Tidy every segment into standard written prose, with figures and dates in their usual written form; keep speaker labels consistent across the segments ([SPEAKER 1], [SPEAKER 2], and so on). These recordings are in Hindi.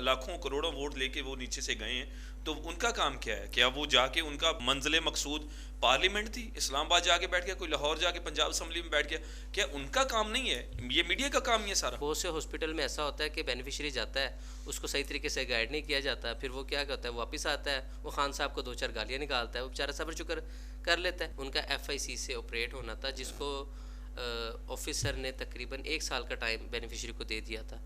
[SPEAKER 1] लाखों करोड़ों वोट लेके वो नीचे से गए हैं, तो उनका काम क्या है? क्या वो जाके उनका मंजिल मकसूद पार्लियामेंट थी, इस्लामाबाद जाके बैठ गया, कोई लाहौर जाके पंजाब असम्बली में बैठ गया? क्या उनका काम नहीं है? ये मीडिया का काम ही है सारा।
[SPEAKER 2] बहुत से हॉस्पिटल में ऐसा होता है कि बेनिफिशियरी जाता है, उसको सही तरीके से गाइड नहीं किया जाता, फिर वो क्या करता है, वो वापस आता है, वो खान साहब को 2-4 गालियाँ निकालता है, वो बेचारा सब्र शुक्र कर लेता है। उनका FIC से ऑपरेट होना था, जिसको ऑफिसर ने तकरीबन 1 साल का टाइम बेनिफिशियरी को दे दिया था।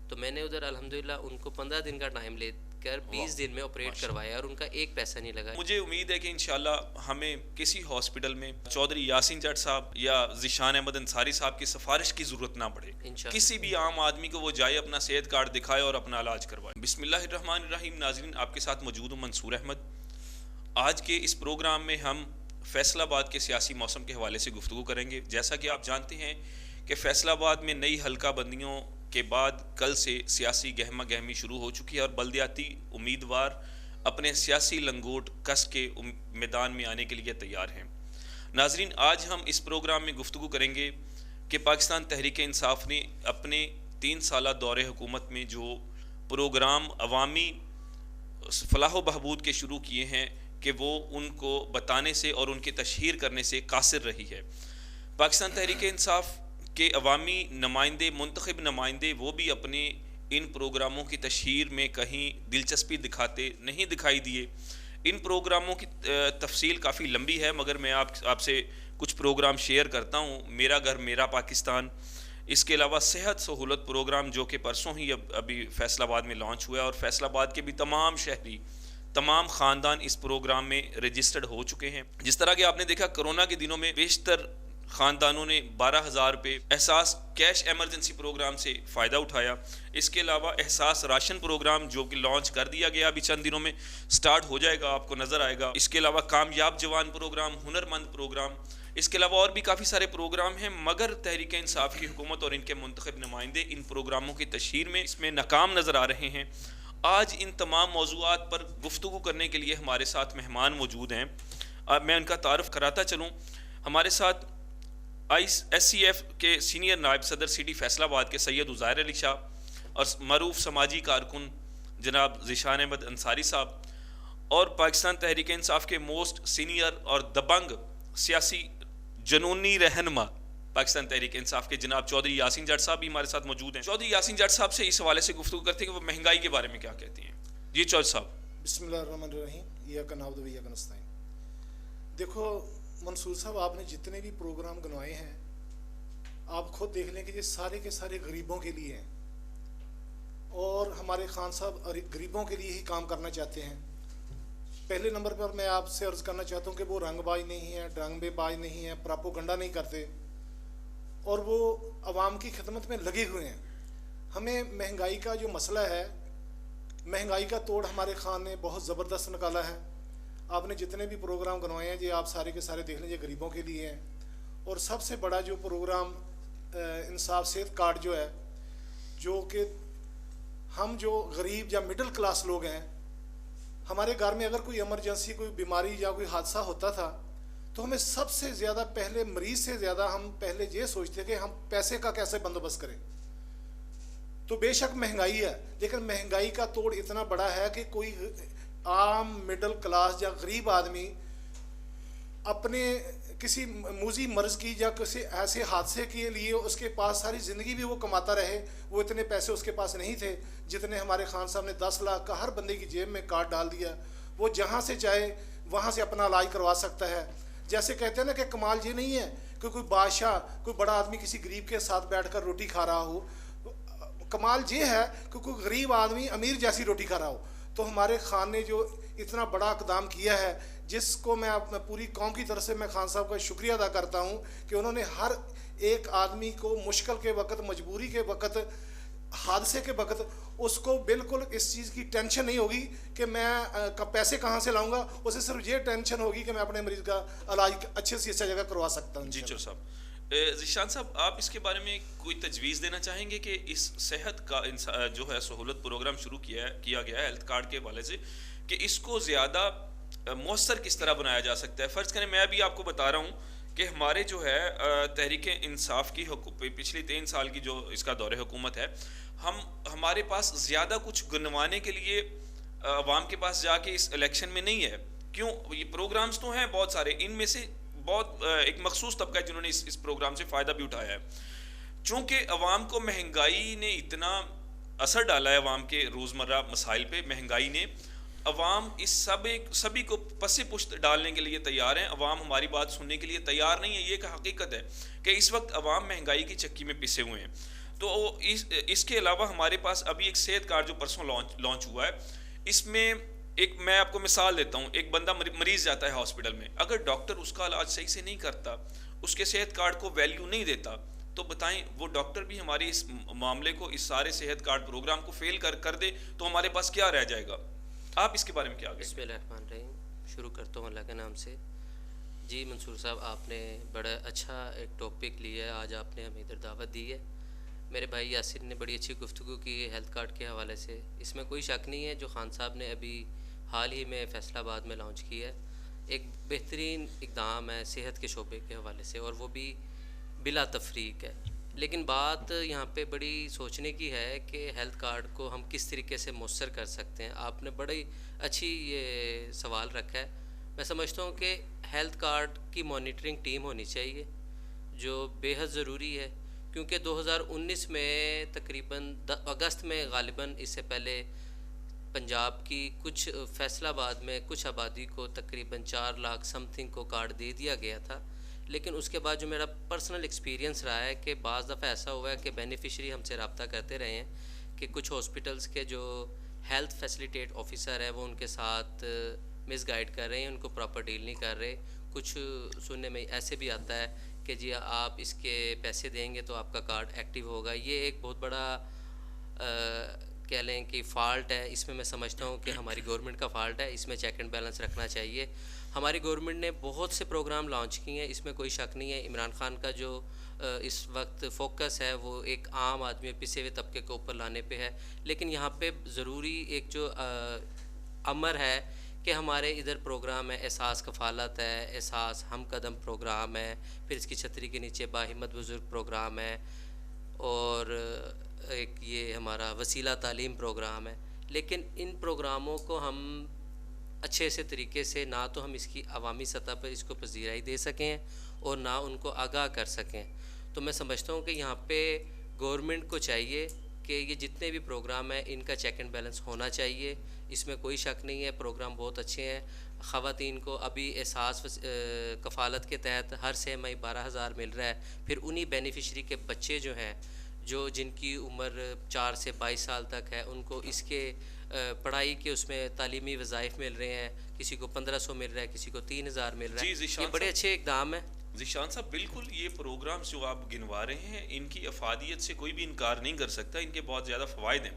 [SPEAKER 2] तो मैंने उधर अल्हम्दुलिल्लाह उनको 15 दिन का टाइम लेकर 20 दिन में ऑपरेट करवाया और उनका एक पैसा नहीं लगा।
[SPEAKER 1] मुझे उम्मीद है कि इंशाल्लाह हमें किसी हॉस्पिटल में चौधरी यासीन जट साहब या ज़ीशान अहमद अंसारी साहब की सिफारिश की ज़रूरत ना पड़े। किसी भी आम आदमी को वो जाए, अपना सेहत कार्ड दिखाए और अपना इलाज करवाए। बिस्मिल्लाहिर्रहमानिर्रहीम। नाज़रीन, आपके साथ मौजूद हूँ मंसूर अहमद। आज के इस प्रोग्राम में हम फैसलाबाद के सियासी मौसम के हवाले से गुफ्तगू करेंगे। जैसा कि आप जानते हैं कि फैसलाबाद में नई हल्का बंदियों के बाद कल से सियासी गहमा गहमी शुरू हो चुकी है और बल्दियाती उम्मीदवार अपने सियासी लंगोट कस के मैदान में आने के लिए तैयार हैं। नाजरीन, आज हम इस प्रोग्राम में गुफ्तगू करेंगे कि पाकिस्तान तहरीक इंसाफ ने अपने 3 साला दौरे हुकूमत में जो प्रोग्राम अवामी फलाह बहबूद के शुरू किए हैं कि वो उनको बताने से और उनकी तशहीर करने से कासिर रही है। पाकिस्तान तहरीक इंसाफ के अवामी नुमाइंदे, मुंतखब नुमाइंदे, वो भी अपने इन प्रोग्रामों की तशहीर में कहीं दिलचस्पी दिखाते नहीं दिखाई दिए। इन प्रोग्रामों की तफसील काफ़ी लंबी है, मगर मैं आपसे कुछ प्रोग्राम शेयर करता हूँ। मेरा घर मेरा पाकिस्तान, इसके अलावा सेहत सहूलत प्रोग्राम जो कि परसों ही अभी फैसलाबाद में लॉन्च हुआ है और फैसलाबाद के भी तमाम शहरी, तमाम ख़ानदान इस प्रोग्राम में रजिस्टर्ड हो चुके हैं। जिस तरह कि आपने देखा कोरोना के दिनों में बेशतर ख़ानदानों ने 12,000 रुपये एहसास कैश एमरजेंसी प्रोग्राम से फ़ायदा उठाया। इसके अलावा एहसास राशन प्रोग्राम जो कि लॉन्च कर दिया गया, अभी चंद दिनों में स्टार्ट हो जाएगा, आपको नज़र आएगा। इसके अलावा कामयाब जवान प्रोग्राम, हुनरमंद प्रोग्राम, इसके अलावा और भी काफ़ी सारे प्रोग्राम हैं, मगर तहरीक इंसाफ की हुकूमत और इनके मुंतखब नुमाइंदे इन प्रोग्रामों की तशहीर में इसमें नाकाम नज़र आ रहे हैं। आज इन तमाम मौज़ूआत पर गुफ्तगू करने के लिए हमारे साथ मेहमान मौजूद हैं। अब मैं उनका तारुफ कराता चलूँ। हमारे साथ SCF के सीनियर नायब सदर सिटी फैसलाबाद के सैयद उज़ैर अली शाह और मरूफ समाजी कारकुन जनाब ज़ीशान अहमद अंसारी साहब, और पाकिस्तान तहरीक इंसाफ के मोस्ट सीनियर और दबंग सियासी जनूनी रहनुमा पाकिस्तान तहरीक इंसाफ के जनाब चौधरी यासीन जट साहब भी हमारे साथ मौजूद हैं। चौधरी यासीन जट साहब से इस हवाले से गुफ्तगू करते हैं कि वो महंगाई के बारे में क्या कहती हैं। जी चौधरी साहब।
[SPEAKER 3] बिस्मिल्लाहिर्रहमानिर्रहीम। इय्याका नअबुदु व इय्याका नस्तईन। देखो मंसूर साहब, आपने जितने भी प्रोग्राम गनवाए हैं, आप खुद देख लें कि ये सारे के सारे गरीबों के लिए हैं और हमारे खान साहब गरीबों के लिए ही काम करना चाहते हैं। पहले नंबर पर मैं आपसे अर्ज़ करना चाहता हूँ कि वो रंगबाज नहीं है, ड्रंगबेबाज नहीं है, प्रोपेगेंडा नहीं करते और वो आवाम की खिदमत में लगे हुए हैं। हमें महंगाई का जो मसला है, महंगाई का तोड़ हमारे खान ने बहुत ज़बरदस्त निकाला है। आपने जितने भी प्रोग्राम बनवाए हैं, ये आप सारे के सारे देख लीजिए गरीबों के लिए हैं। और सबसे बड़ा जो प्रोग्राम इंसाफ सेहत कार्ड जो है, जो कि हम जो गरीब या मिडिल क्लास लोग हैं, हमारे घर में अगर कोई इमरजेंसी, कोई बीमारी या कोई हादसा होता था तो हमें सबसे ज़्यादा पहले मरीज़ से ज़्यादा हम पहले ये सोचते कि हम पैसे का कैसे बंदोबस्त करें। तो बेशक महंगाई है, लेकिन महंगाई का तोड़ इतना बड़ा है कि कोई आम मिडिल क्लास या गरीब आदमी अपने किसी मूजी मर्ज की या किसी ऐसे हादसे के लिए उसके पास सारी ज़िंदगी भी वो कमाता रहे, वो इतने पैसे उसके पास नहीं थे जितने हमारे खान साहब ने 10 लाख का हर बंदे की जेब में कार्ड डाल दिया। वो जहाँ से चाहे वहाँ से अपना इलाज करवा सकता है। जैसे कहते हैं ना कि कमाल ये नहीं है कि कोई बादशाह, कोई बड़ा आदमी किसी गरीब के साथ बैठकर रोटी खा रहा हो, कमाल ये है कि कोई गरीब आदमी अमीर जैसी रोटी खा रहा हो। तो हमारे खान ने जो इतना बड़ा इक़दाम किया है, जिसको मैं पूरी कौम की तरफ से मैं खान साहब का शुक्रिया अदा करता हूँ कि उन्होंने हर एक आदमी को मुश्किल के वक़्त, मजबूरी के वक़्त, हादसे के वक़्त उसको बिल्कुल इस चीज़ की टेंशन नहीं होगी कि मैं पैसे कहाँ से लाऊंगा। उसे सिर्फ ये टेंशन होगी कि मैं अपने मरीज़ का इलाज अच्छे से अच्छी जगह करवा सकता हूँ।
[SPEAKER 1] जी चौधरी साहब, ज़ीशान साहब, आप इसके बारे में कोई तजवीज़ देना चाहेंगे कि इस सेहत का जो है सहूलत प्रोग्राम शुरू किया गया है हेल्थ कार्ड के हवाले से, कि इसको ज़्यादा मौसर किस तरह बनाया जा सकता है? फ़र्ज़ करें मैं भी आपको बता रहा हूँ कि हमारे जो है तहरीक इंसाफ की पिछली 3 साल की जो इसका दौरे हुकूमत है, हमारे पास ज़्यादा कुछ गिनवाने के लिए अवाम के पास जाके इस इलेक्शन में नहीं है। क्यों? ये प्रोग्राम्स तो हैं बहुत सारे, इनमें से बहुत एक मखसूस तबका है जिन्होंने इस प्रोग्राम से फ़ायदा भी उठाया है। चूँकि अवाम को महंगाई ने इतना असर डाला है अवाम के रोज़मर्रा मसाइल पे, महंगाई ने अवाम इस सभी को पसे पुश्त डालने के लिए तैयार हैं। अवाम हमारी बात सुनने के लिए तैयार नहीं है। ये एक हकीकत है कि इस वक्त अवाम महंगाई की चक्की में पिसे हुए हैं। तो इसके अलावा हमारे पास अभी एक सेहत कार्ड जो परसों लॉन्च हुआ है, इसमें एक मैं आपको मिसाल देता हूँ। एक बंदा मरीज जाता है हॉस्पिटल में, अगर डॉक्टर उसका इलाज सही से नहीं करता, उसके सेहत कार्ड को वैल्यू नहीं देता, तो बताएं वो डॉक्टर भी हमारे इस मामले को, इस सारे सेहत कार्ड प्रोग्राम को फेल कर दे तो हमारे पास क्या रह जाएगा? आप इसके बारे में क्या कहें?
[SPEAKER 2] बिस्मिल्लाहिर्रहमानिर्रहीम। शुरू करता हूँ अल्लाह के नाम से। जी मंसूर साहब, आपने बड़ा अच्छा एक टॉपिक लिया है, आज आपने हमें इधर दावत दी है। मेरे भाई यासिर ने बड़ी अच्छी गुफ्तगू की है हेल्थ कार्ड के हवाले से। इसमें कोई शक नहीं है, जो खान साहब ने अभी हाल ही में फैसलाबाद में लॉन्च किया है, एक बेहतरीन इक़दाम है सेहत के शोबे के हवाले से, और वो भी बिला तफरीक है। लेकिन बात यहाँ पे बड़ी सोचने की है कि हेल्थ कार्ड को हम किस तरीके से मौसर कर सकते हैं। आपने बड़ी अच्छी ये सवाल रखा है। मैं समझता हूँ कि हेल्थ कार्ड की मॉनिटरिंग टीम होनी चाहिए, जो बेहद ज़रूरी है, क्योंकि 2019 में तकरीबन अगस्त में गालिबन, इससे पहले पंजाब की कुछ फैसलाबाद में कुछ आबादी को तकरीबन 4 लाख समथिंग को कार्ड दे दिया गया था। लेकिन उसके बाद जो मेरा पर्सनल एक्सपीरियंस रहा है कि बाज़ दफ़ा ऐसा हुआ है कि बेनिफिशरी हमसे रब्ता करते रहे हैं कि कुछ हॉस्पिटल्स के जो हेल्थ फैसिलिटेट ऑफिसर है वो उनके साथ मिसगाइड कर रहे हैं, उनको प्रॉपर डील नहीं कर रहे। कुछ सुनने में ऐसे भी आता है कि जी आप इसके पैसे देंगे तो आपका कार्ड एक्टिव होगा। ये एक बहुत बड़ा कह लें कि फ़ाल्ट है। इसमें मैं समझता हूँ कि हमारी गवर्नमेंट का फ़ाल्ट है, इसमें चेक एंड बैलेंस रखना चाहिए। हमारी गवर्नमेंट ने बहुत से प्रोग्राम लॉन्च किए हैं, इसमें कोई शक नहीं है। इमरान खान का जो इस वक्त फोकस है वो एक आम आदमी, पिसे हुए तबके को ऊपर लाने पे है। लेकिन यहाँ पे ज़रूरी एक जो अमर है कि हमारे इधर प्रोग्राम है, एहसास कफ़ालत है, एहसास हम कदम प्रोग्राम है, फिर इसकी छतरी के नीचे बाहिम्मत बुज़ुर्ग प्रोग्राम है, और एक ये हमारा वसीला तालीम प्रोग्राम है। लेकिन इन प्रोग्रामों को हम अच्छे से तरीके से, ना तो हम इसकी अवामी सतह पर इसको पजीराई दे सकें और ना उनको आगाह कर सकें। तो मैं समझता हूँ कि यहाँ पे गवर्नमेंट को चाहिए कि ये जितने भी प्रोग्राम हैं इनका चेक एंड बैलेंस होना चाहिए। इसमें कोई शक नहीं है, प्रोग्राम बहुत अच्छे हैं। ख़वातीन को अभी एहसास कफ़ालत के तहत हर 6 मई 12,000 मिल रहा है। फिर उन्हीं बेनिफिशरी के बच्चे जो हैं, जो जिनकी उम्र 4 से 22 साल तक है, उनको इसके पढ़ाई के उसमें तालीमी वज़ाइफ मिल रहे हैं। किसी को 1500 मिल रहा है, किसी को 3000 मिल रहा है। ये बड़े अच्छे इक़दाम है।
[SPEAKER 1] ज़ीशान साहब, बिल्कुल ये प्रोग्राम जो आप गिनवा रहे हैं, इनकी अफादियत से कोई भी इनकार नहीं कर सकता, इनके बहुत ज़्यादा फ़वाइद हैं।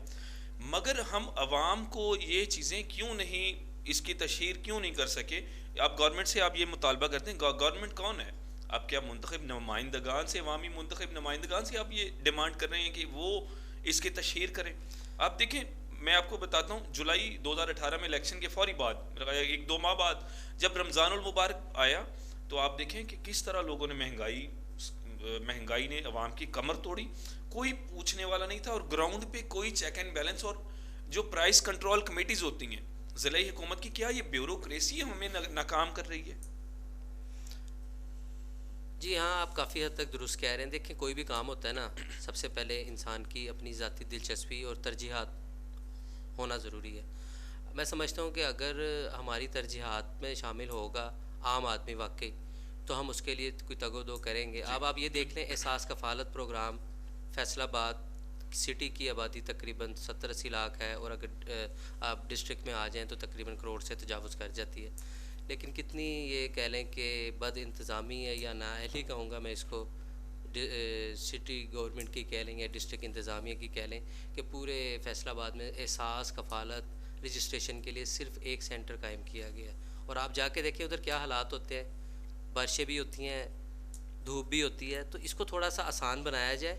[SPEAKER 1] मगर हम अवाम को ये चीज़ें क्यों नहीं, इसकी तशहीर क्यों नहीं कर सके? आप गवर्नमेंट से आप ये मुतालबा करते हैं, गवर्नमेंट कौन है? आप क्या मुंतखब नुमाइंदगान से, अवामी मुंतखब नुमाइंदगान से आप ये डिमांड कर रहे हैं कि वो इसकी तशहीर करें? आप देखें, मैं आपको बताता हूँ, जुलाई 2018 में इलेक्शन के फौरी बाद, 1-2 माह बाद, जब रमज़ानुल मुबारक आया, तो आप देखें कि किस तरह लोगों ने महंगाई ने अवाम की कमर तोड़ी। कोई पूछने वाला नहीं था, और ग्राउंड पे कोई चेक एंड बैलेंस, और जो प्राइस कंट्रोल कमेटीज़ होती हैं ज़िला हुकूमत की, क्या ये ब्यूरोक्रेसी हमें नाकाम कर रही है?
[SPEAKER 2] जी हाँ, आप काफ़ी हद तक दुरुस्त कह रहे हैं। देखें, कोई भी काम होता है ना, सबसे पहले इंसान की अपनी ज़ाती दिलचस्पी और तरजीहात होना ज़रूरी है। मैं समझता हूँ कि अगर हमारी तरजीहात में शामिल होगा आम आदमी वाकई, तो हम उसके लिए कोई तगोदो करेंगे। अब आप ये देख लें, एहसास कफ़ालत प्रोग्राम फैसलाबाद सिटी की आबादी तकरीबन 70-80 लाख है, और अगर आप डिस्ट्रिक्ट में आ जाएँ तो तकरीबन करोड़ से तजावुज़ कर जाती है। लेकिन कितनी ये कह लें कि बद इंतज़ामी है, या नाअहली कहूँगा मैं इसको, सिटी गवर्नमेंट की कह लें या डिस्ट्रिक्ट इंतज़ामिया की कह लें, कि पूरे फैसलाबाद में एहसास कफ़ालत रजिस्ट्रेशन के लिए सिर्फ़ एक सेंटर कायम किया गया। और आप जाके देखिए उधर क्या हालात होते हैं, बारिशें भी होती हैं, धूप भी होती है। तो इसको थोड़ा सा आसान बनाया जाए,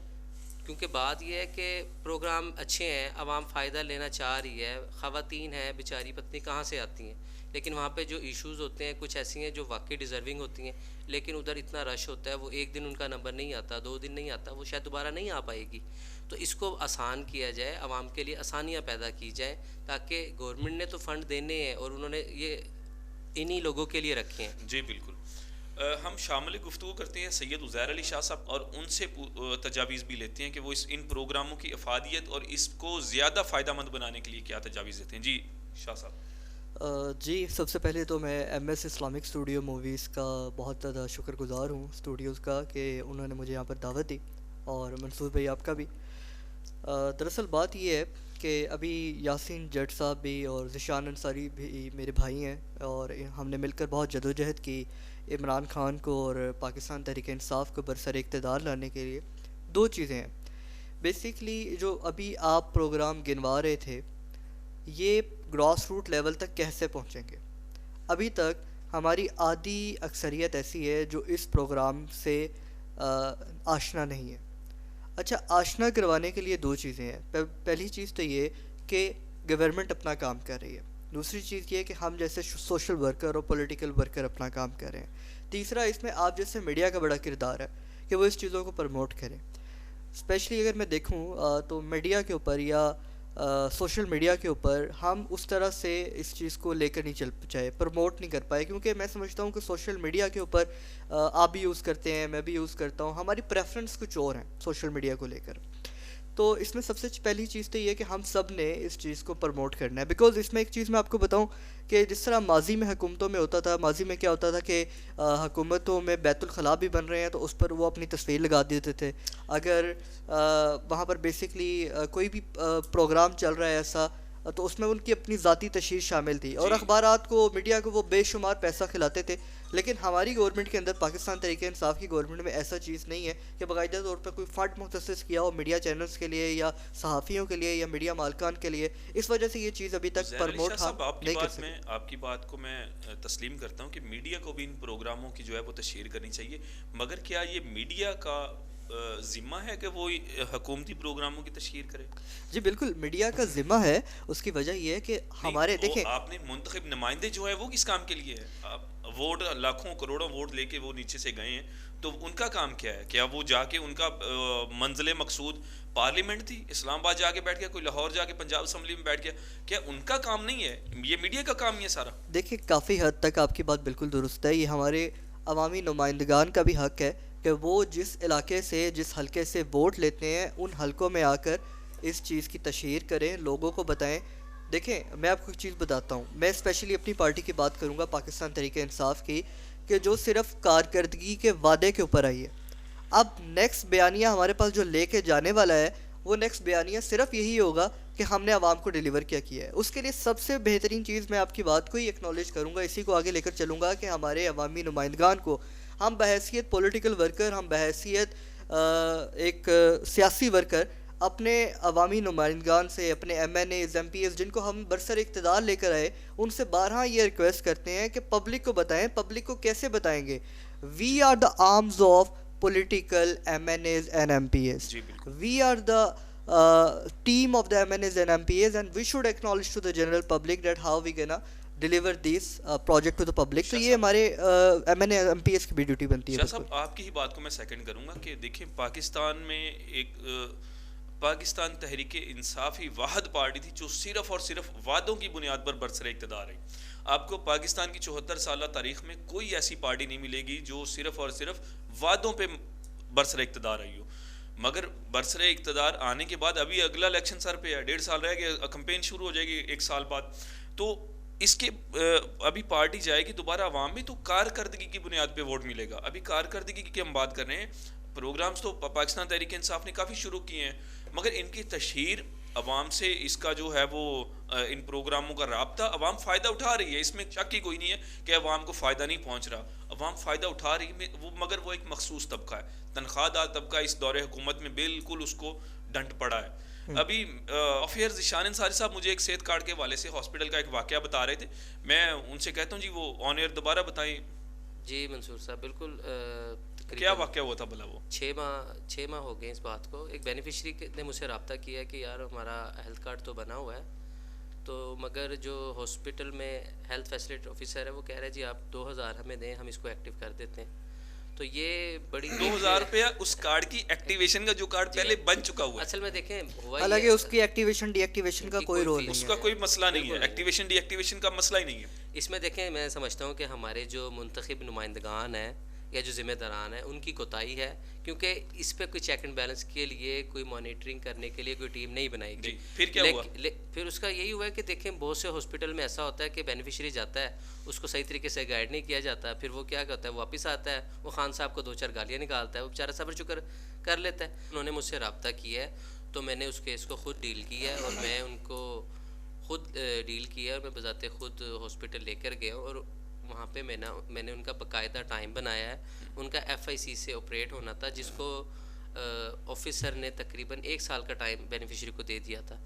[SPEAKER 2] क्योंकि बात यह है कि प्रोग्राम अच्छे हैं, आवाम फ़ायदा लेना चाह रही है, ख़वातीन हैं बेचारी, पत्नी कहाँ से आती हैं, लेकिन वहाँ पे जो इश्यूज़ होते हैं कुछ ऐसी हैं जो वाकई डिज़र्विंग होती हैं, लेकिन उधर इतना रश होता है, वो एक दिन उनका नंबर नहीं आता, 2 दिन नहीं आता, वो शायद दोबारा नहीं आ पाएगी। तो इसको आसान किया जाए, आवाम के लिए आसानियाँ पैदा की जाए, ताकि गवर्नमेंट ने तो फ़ंड देने हैं और उन्होंने ये इन्हीं लोगों के लिए रखे हैं।
[SPEAKER 1] जी बिल्कुल। हम शामिल गुफ्तगू करते हैं सैयद उज़ैर अली शाह साहब, और उनसे तजावीज़ भी लेते हैं कि वो इन प्रोग्रामों की अफादियत और इसको ज़्यादा फ़ायदा बनाने के लिए क्या तजावीज़ देते हैं। जी शाह साहब।
[SPEAKER 4] जी, सबसे पहले तो मैं MS इस्लामिक स्टूडियो मूवीज़ का बहुत ज़्यादा शुक्रगुज़ार हूँ स्टूडियोज़ का कि उन्होंने मुझे यहाँ पर दावत दी, और मंसूर भाई आपका भी। दरअसल बात ये है कि अभी यासीन जट साहब भी और ज़िशान अंसारी भी मेरे भाई हैं, और हमने मिलकर बहुत जदोजहद की इमरान खान को और पाकिस्तान तहरीक इंसाफ को बरसर इक़्तिदार लाने के लिए। दो चीज़ें हैं बेसिकली, जो अभी आप प्रोग्राम गिनवा रहे थे, ये ग्रॉस रूट लेवल तक कैसे पहुंचेंगे। अभी तक हमारी आधी अक्सरियत ऐसी है जो इस प्रोग्राम से आशना नहीं है। अच्छा, आशना करवाने के लिए दो चीज़ें हैं। पहली चीज़ तो ये कि गवर्नमेंट अपना काम कर रही है, दूसरी चीज़ ये कि हम जैसे सोशल वर्कर और पॉलिटिकल वर्कर अपना काम कर रहे हैं। तीसरा, इसमें आप जैसे मीडिया का बड़ा किरदार है कि वो इस चीज़ों को प्रमोट करें। स्पेशली अगर मैं देखूं तो मीडिया के ऊपर या सोशल मीडिया के ऊपर हम उस तरह से इस चीज़ को लेकर नहीं चल पाए, प्रमोट नहीं कर पाए, क्योंकि मैं समझता हूँ कि सोशल मीडिया के ऊपर आप भी यूज़ करते हैं, मैं भी यूज़ करता हूँ, हमारी प्रेफरेंस कुछ और हैं सोशल मीडिया को लेकर। तो इसमें सबसे पहली चीज़ तो ये है कि हम सब ने इस चीज़ को प्रमोट करना है। बिकॉज़ इसमें एक चीज़ मैं आपको बताऊं कि जिस तरह माजी में हुकूमतों में होता था, माजी में क्या होता था कि हुकूमतों में बैतुल खला भी बन रहे हैं तो उस पर वो अपनी तस्वीर लगा देते थे। अगर वहाँ पर बेसिकली कोई भी प्रोग्राम चल रहा है ऐसा, तो उसमें उनकी अपनी ज़ाती तशहीर शामिल थी, और अखबारात को, मीडिया को वो बेशुमार पैसा खिलाते थे। लेकिन हमारी गवर्नमेंट के अंदर, पाकिस्तान तहरीक इंसाफ की गवर्नमेंट में ऐसा चीज़ नहीं है कि बाकायदा तौर पर कोई फ़ंड मुख्तसिस किया हो मीडिया चैनल्स के लिए या सहाफ़ियों के लिए या मीडिया मालकान के लिए। इस वजह से ये चीज़ अभी तक प्रमोट नहीं कर सके।
[SPEAKER 1] आपकी बात को मैं तस्लीम करता हूँ कि मीडिया को भी इन प्रोग्रामों की जो है वो तशहीर करनी चाहिए, मगर क्या ये मीडिया का ज़िम्मा है कि वो हुकूमती प्रोग्रामों की तशहीर करे?
[SPEAKER 4] जी बिल्कुल, मीडिया का ज़िम्मा है। उसकी वजह यह है कि हमारे देखें,
[SPEAKER 1] आपने मुंतखब नुमाइंदे जो है वो किस काम के लिए है? आप वोट, लाखों करोड़ों वोट लेके वो नीचे से गए हैं, तो उनका काम क्या है? क्या वो जाके उनका मंजिल मकसूद पार्लियामेंट थी, इस्लामाबाद जाके बैठ गया, कोई लाहौर जाके पंजाब असम्बली में बैठ गया? क्या उनका काम नहीं है? ये मीडिया का काम ही है सारा।
[SPEAKER 4] देखिए, काफ़ी हद तक आपकी बात बिल्कुल दुरुस्त है। ये हमारे अवामी नुमाइंदगान का भी हक़ है कि वो जिस इलाके से, जिस हलके से वोट लेते हैं, उन हलकों में आकर इस चीज़ की तशहीर करें, लोगों को बताएं। देखें, मैं आपको एक चीज़ बताता हूँ, मैं स्पेशली अपनी पार्टी की बात करूँगा, पाकिस्तान तहरीक इंसाफ की, कि जो सिर्फ कारकर्दगी के वादे के ऊपर आई है। अब नेक्स्ट बयानिया हमारे पास जो लेके जाने वाला है, वो नेक्स्ट बयानिया सिर्फ यही होगा कि हमने आवाम को डिलीवर क्या किया है। उसके लिए सबसे बेहतरीन चीज़, मैं आपकी बात को ही एक्नॉलेज करूँगा, इसी को आगे लेकर चलूँगा, कि हमारे अवामी नुमाइंदगान को, हम बहैसियत पॉलिटिकल वर्कर, हम बहैसियत एक सियासी वर्कर, अपने अवामी नुमाइंदगान से, अपने MNAs MPs जिनको हम बरसर इक़्तिदार लेकर आए, उनसे बारहा ये रिक्वेस्ट करते हैं कि पब्लिक को बताएं। पब्लिक को कैसे बताएंगे? We are the arms of political MNAs and MPs. We are the team of the MNAs and MPs, and we should acknowledge to the general public that how we gonna deliver this project to the public. तो ये हमारे MNA MPs की भी ड्यूटी बनती है।
[SPEAKER 1] साहब, आपकी ही बात को मैं सेकंड करूंगा कि देखिए, पाकिस्तान में एक पाकिस्तान तहरीक इंसाफ ही वाहिद पार्टी थी जो सिर्फ और सिर्फ वादों की बुनियाद पर बरसरे इक़्तिदार रही। आपको पाकिस्तान की 74 साल तारीख में कोई ऐसी पार्टी नहीं मिलेगी जो सिर्फ और सिर्फ वादों पे बरसरे इक़्तिदार रही हो। मगर बरसरे इक़्तिदार आने के बाद अभी अगला इलेक्शन सर पे है, 1.5 साल रह गया, कैंपेन शुरू हो जाएगी 1 साल बाद, तो इसके अभी पार्टी जाएगी दोबारा अवाम में, तो कारकर्दगी की बुनियाद पे वोट मिलेगा। अभी कारकर्दगी की हम बात कर रहे हैं, प्रोग्राम्स तो पाकिस्तान तहरीक इंसाफ ने काफ़ी शुरू किए हैं, मगर इनकी तशहीर अवाम से, इसका जो है वो इन प्रोग्रामों का राब्ता, अवाम फ़ायदा उठा रही है, इसमें शक ही कोई नहीं है कि अवाम को फ़ायदा नहीं पहुंच रहा, अवाम फ़ायदा उठा रही है वो, मगर वो एक मखसूस तबका है, तनख्वाहदार तबका, इस दौरे हुकूमत में बिल्कुल उसको डंट पड़ा है। अभी अफेयर ज़िशान अंसारी साहब मुझे एक सेहत कार्ड के हवाले से हॉस्पिटल का एक वाक़या बता रहे थे, मैं उनसे कहता हूँ जी वो ऑन एयर दोबारा बताएं।
[SPEAKER 2] जी मंसूर साहब, बिल्कुल
[SPEAKER 1] क्या वाक़या हुआ था भला? वो
[SPEAKER 2] 6 माह हो गए इस बात को। एक बेनिफिशरी ने मुझसे रब्ता किया कि यार हमारा हेल्थ कार्ड तो बना हुआ है, तो मगर जो हॉस्पिटल में हेल्थ फैसिलिटी ऑफिसर है वो कह रहा है जी आप 2000 हमें दें, हम इसको एक्टिव कर देते हैं। तो ये बड़ी
[SPEAKER 1] 2000 रुपया उस कार्ड की एक्टिवेशन का, जो कार्ड पहले बन चुका हुआ है।
[SPEAKER 2] असल में देखें हुआ
[SPEAKER 4] हालांकि उसकी एक्टिवेशन डीएक्टिवेशन का कोई रोल नहीं
[SPEAKER 1] उसका कोई मसला नहीं है, एक्टिवेशन डीएक्टिवेशन का मसला ही नहीं है
[SPEAKER 2] इसमें। देखें मैं समझता हूँ कि हमारे जो मुंतखब नुमाइंदगान हैं या जो ज़िम्मेदारान है उनकी कोताही है, क्योंकि इस पे कोई चेक एंड बैलेंस के लिए कोई मॉनिटरिंग करने के लिए कोई टीम नहीं बनाई गई।
[SPEAKER 1] फिर क्या हुआ?
[SPEAKER 2] फिर उसका यही हुआ है कि देखें बहुत से हॉस्पिटल में ऐसा होता है कि बेनिफिशियरी जाता है, उसको सही तरीके से गाइड नहीं किया जाता, फिर वो क्या करता है, वो वापस आता है, वो खान साहब को 2-4 गालियाँ निकालता है, वो बेचारा सब्र शुक्र कर लेता है। उन्होंने मुझसे रब्ता किया है तो मैंने उस केस को खुद डील किया है, और मैं उनको खुद डील किया है, और मैं बजाते खुद हॉस्पिटल लेकर गया, और वहाँ पे मैंने उनका बाकायदा टाइम बनाया है। उनका FIC से ऑपरेट होना था, जिसको ऑफिसर ने तकरीबन 1 साल का टाइम बेनिफिशियरी को दे दिया था।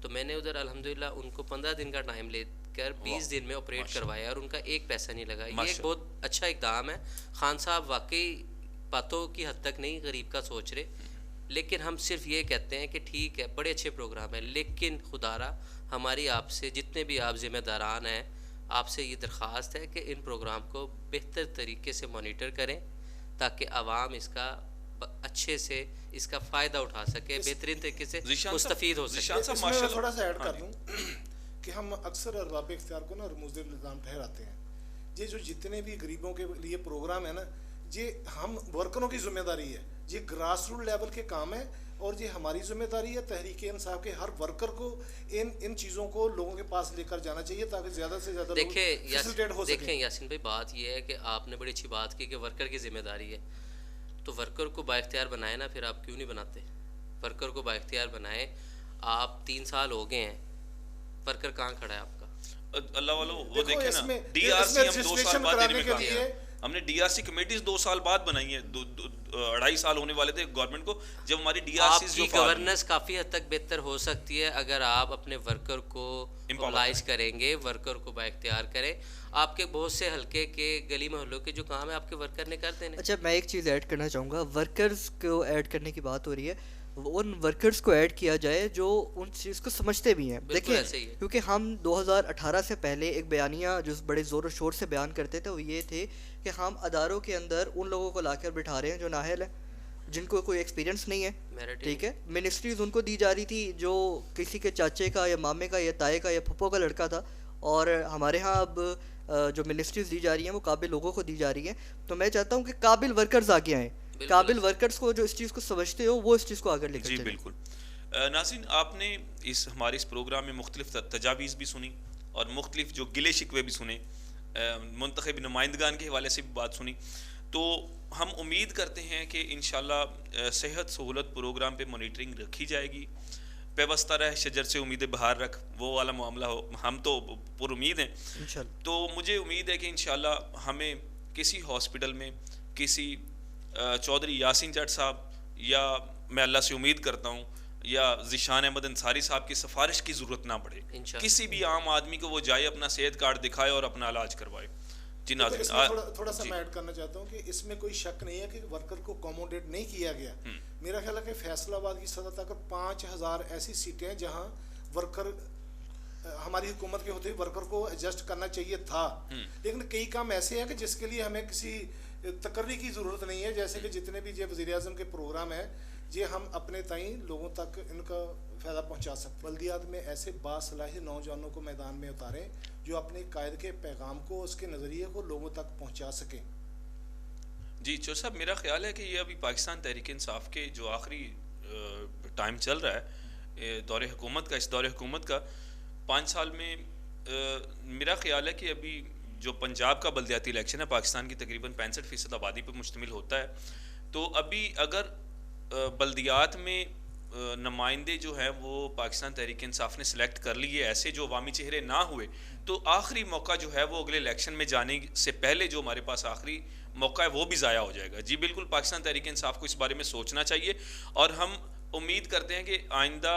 [SPEAKER 2] तो मैंने उधर अल्हम्दुलिल्लाह उनको 15 दिन का टाइम लेकर 20 दिन में ऑपरेट करवाया, और उनका एक पैसा नहीं लगा। ये एक बहुत अच्छा इक़दाम है। खान साहब वाकई बातों की हद तक नहीं गरीब का सोच रहे, लेकिन हम सिर्फ ये कहते हैं कि ठीक है बड़े अच्छे प्रोग्राम है, लेकिन खुदारा हमारी आपसे जितने भी आप ज़िम्मेदारान हैं, आपसे ये दरख्वास्त है कि इन प्रोग्राम को बेहतर तरीके से मॉनिटर करें, ताकि आवाम इसका अच्छे से इसका फ़ायदा उठा सके, बेहतरीन तरीके से मुस्तफ़ीद हो सके।
[SPEAKER 3] इसमें मैं थोड़ा सा ऐड कर दूं कि हम अक्सर अरबाब इख्तियार को ना रमूज़ निज़ाम ठहराते हैं। ये जो जितने भी गरीबों के लिए प्रोग्राम है ना, ये हम वर्करों की जिम्मेदारी है, ये ग्रास रूट लेवल के काम है, और ये हमारी जिम्मेदारी है तहरीक इंसाफ के हर वर्कर को इन चीज़ों को लोगों के पास लेकर जाना चाहिए, ताकि ज़्यादा से ज़्यादा फैसिलिटेट हो सके।
[SPEAKER 2] देखें यासीन भाई, बात ये है कि आपने बड़ी अच्छी बात की कि वर्कर की जिम्मेदारी है, तो वर्कर को बाइख्तियार बनाए ना, फिर आप क्यों नहीं बनाते? वर्कर को बाइख्तियार बनाए। आप 3 साल हो गए हैं, वर्कर कहाँ खड़ा है आपका?
[SPEAKER 1] अल्लाह वालों वो देखें ना, DRC हम 2 साल बाद देने में कामयाब हैं। हमने DRC कमेटीज 2 साल बाद बनाई है, 2.5 साल होने वाले थे गवर्नमेंट को जब हमारी DRC जो
[SPEAKER 2] गवर्नेंस काफ़ी हद तक बेहतर हो सकती है अगर आप अपने वर्कर को मोबिलाइज करेंगे, वर्कर को बाइख्तियार करें। आपके बहुत से हल्के के गली मोहल्लों के जो काम है आपके वर्कर ने करते हैं।
[SPEAKER 4] अच्छा, मैं एक चीज़ ऐड करना चाहूँगा, वर्कर्स को ऐड करने की बात हो रही है, उन वर्कर्स को ऐड किया जाए जो उन चीज़ को समझते भी हैं। देखिए, क्योंकि हम 2018 से पहले एक बयानिया जो बड़े ज़ोर और शोर से बयान करते थे वो ये थे कि हम अदारों के अंदर उन लोगों को लाकर बिठा रहे हैं जो नाअहल है, जिनको कोई एक्सपीरियंस नहीं है, ठीक है। मिनिस्ट्रीज उनको दी जा रही थी जो किसी के चाचे का या मामे का या ताए का या फुप्पो का लड़का था, और हमारे यहाँ अब जो मिनिस्ट्रीज दी जा रही हैं वो काबिल लोगों को दी जा रही हैं। तो मैं चाहता हूँ कि काबिल वर्कर्स आगे आएँ, काबिल वर्कर्स को जो इस चीज़ को समझते हो वो इस चीज़ को आगे लेकर
[SPEAKER 1] जी बिल्कुल। नाज़रीन, आपने हमारे इस प्रोग्राम में मुख्तलिफ तजावीज़ भी सुनी और मुख्तलिफ जो गिले शिकवे भी सुने, मुंतखब नुमाइंदगान के हवाले से भी बात सुनी। तो हम उम्मीद करते हैं कि इंशाल्लाह सेहत सहूलत प्रोग्राम पे मॉनिटरिंग रखी जाएगी। पेवस्ता रह शजर से उम्मीद बहार रख, वो वाला मामला हो, हम तो पुरुम्मीद हैं। तो मुझे उम्मीद है कि इंशाल्लाह हमें किसी हॉस्पिटल में किसी चौधरी यासीन जट साहब, या मैं अल्लाह से उम्मीद करता हूँ या ज़िशान अहमद अंसारी साहब की सिफारिश की ज़रूरत ना पड़े। किसी भी आम आदमी को वो जाए, अपना सेहत कार्ड दिखाए और अपना इलाज करवाए। जी
[SPEAKER 3] नाज़रीन, थोड़ा सा मैं ऐड करना चाहता हूँ कि इसमें कोई शक नहीं है कि वर्कर को अकोमोडेट नहीं किया गया। मेरा ख्याल है कि फैसलाबाद की सदर तक 5000 ऐसी सीटें हैं जहाँ वर्कर हमारी हुकूमत के होते ही वर्कर को एडजस्ट करना चाहिए था, लेकिन कई काम ऐसे हैं कि जिसके लिए हमें किसी तकर्री की ज़रूरत नहीं है। जैसे कि जितने भी ये वज़ीर-ए-आज़म के प्रोग्राम है, ये हम अपने ताई लोगों तक इनका फ़ायदा पहुंचा सकते। बल्दियात में ऐसे बासलाही नौजवानों को मैदान में उतारें जो अपने कायद के पैगाम को, उसके नज़रिए को लोगों तक पहुंचा सकें।
[SPEAKER 1] जी चौधरी साहब, मेरा ख्याल है कि ये अभी पाकिस्तान तहरीक इंसाफ के जो आखिरी टाइम चल रहा है दौरे हुकूमत का, इस दौरे हुकूमत का 5 साल में मेरा ख्याल है कि अभी जो पंजाब का बल्दियाती इलेक्शन है पाकिस्तान की तकरीबन 65% आबादी पर मुश्तमिल होता है। तो अभी अगर बल्दियात में नुमाइंदे जो हैं वो पाकिस्तान तहरीक इंसाफ ने सिलेक्ट कर लिए, ऐसे जो अवामी चेहरे ना हुए, तो आखिरी मौका जो है वो अगले इलेक्शन में जाने से पहले जो हमारे पास आखिरी मौका है वो भी ज़ाया हो जाएगा। जी बिल्कुल, पाकिस्तान तहरीक इंसाफ को इस बारे में सोचना चाहिए, और हम उम्मीद करते हैं कि आइंदा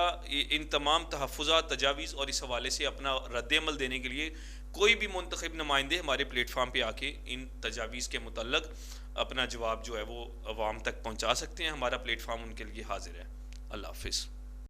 [SPEAKER 1] इन तमाम तहफ़्फ़ुज़ात, तजावीज़ और इस हवाले से अपना रद्द-ए-अमल देने के लिए कोई भी मुंतखब नुमाइंदे हमारे प्लेटफार्म पे आके इन तजावीज़ के मुतल्लक अपना जवाब जो है वो अवाम तक पहुँचा सकते हैं। हमारा प्लेटफार्म उनके लिए हाजिर है। अल्लाह हाफ़िज़।